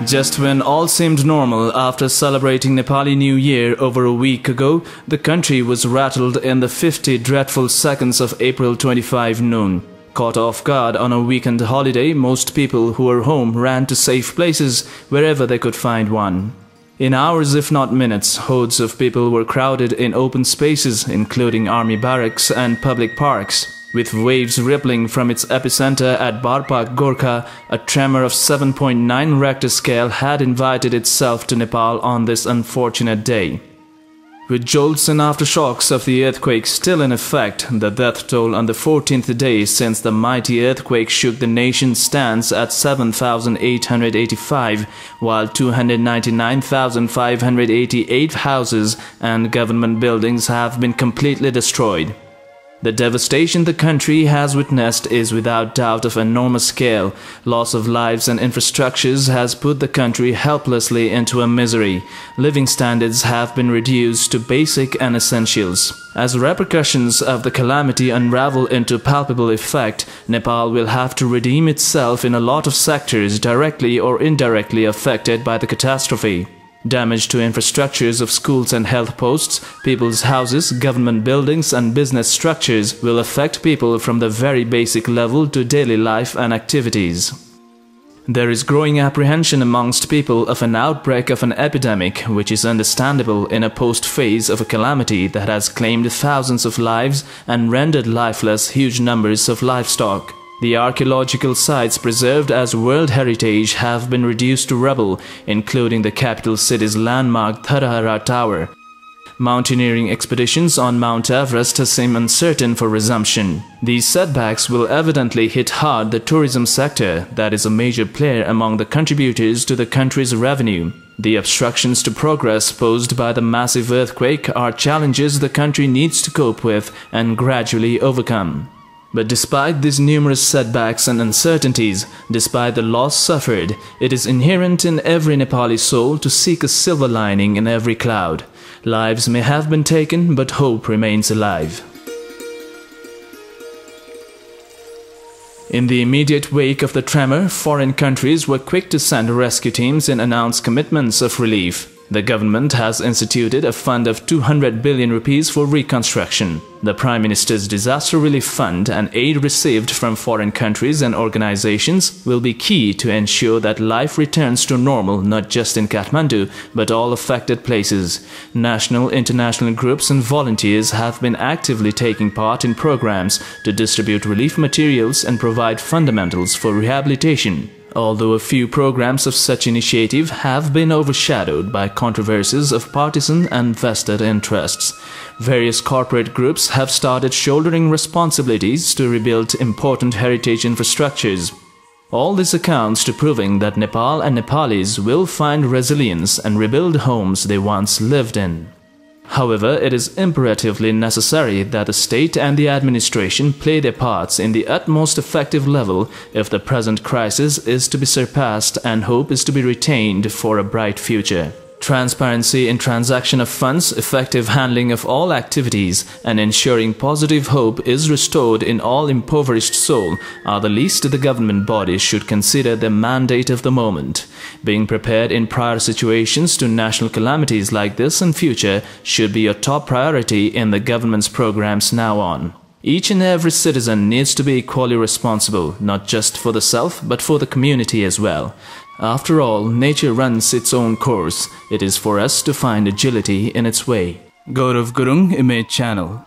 Just when all seemed normal after celebrating Nepali New Year over a week ago, the country was rattled in the 50 dreadful seconds of April 25 noon. Caught off guard on a weekend holiday, most people who were home ran to safe places wherever they could find one. In hours if not minutes, hordes of people were crowded in open spaces, including army barracks and public parks. With waves rippling from its epicenter at Barpak, Gorkha, a tremor of 7.9 Richter scale had invited itself to Nepal on this unfortunate day. With jolts and aftershocks of the earthquake still in effect, the death toll on the 14th day since the mighty earthquake shook the nation stands at 7,885, while 299,588 houses and government buildings have been completely destroyed. The devastation the country has witnessed is without doubt of enormous scale. Loss of lives and infrastructures has put the country helplessly into a misery. Living standards have been reduced to basic and essentials. As repercussions of the calamity unravel into palpable effect, Nepal will have to redeem itself in a lot of sectors directly or indirectly affected by the catastrophe. Damage to infrastructures of schools and health posts, people's houses, government buildings and business structures will affect people from the very basic level to daily life and activities. There is growing apprehension amongst people of an outbreak of an epidemic, which is understandable in a post-phase of a calamity that has claimed thousands of lives and rendered lifeless huge numbers of livestock. The archaeological sites preserved as World Heritage have been reduced to rubble, including the capital city's landmark Tharahara Tower. Mountaineering expeditions on Mount Everest seem uncertain for resumption. These setbacks will evidently hit hard the tourism sector, that is a major player among the contributors to the country's revenue. The obstructions to progress posed by the massive earthquake are challenges the country needs to cope with and gradually overcome. But despite these numerous setbacks and uncertainties, despite the loss suffered, it is inherent in every Nepali soul to seek a silver lining in every cloud. Lives may have been taken, but hope remains alive. In the immediate wake of the tremor, foreign countries were quick to send rescue teams and announce commitments of relief. The government has instituted a fund of 200 billion rupees for reconstruction. The Prime Minister's Disaster Relief Fund and aid received from foreign countries and organizations will be key to ensure that life returns to normal not just in Kathmandu but all affected places. National, international groups and volunteers have been actively taking part in programs to distribute relief materials and provide fundamentals for rehabilitation. Although a few programs of such initiative have been overshadowed by controversies of partisan and vested interests, various corporate groups have started shouldering responsibilities to rebuild important heritage infrastructures. All this accounts to proving that Nepal and Nepalis will find resilience and rebuild homes they once lived in. However, it is imperatively necessary that the state and the administration play their parts in the utmost effective level if the present crisis is to be surpassed and hope is to be retained for a bright future. Transparency in transaction of funds, effective handling of all activities, and ensuring positive hope is restored in all impoverished soul are the least the government bodies should consider the mandate of the moment. Being prepared in prior situations to national calamities like this in future should be a top priority in the government's programs now on. Each and every citizen needs to be equally responsible, not just for the self but for the community as well. After all, nature runs its own course. It is for us to find agility in its way. Gaurav Gurung, Image Channel.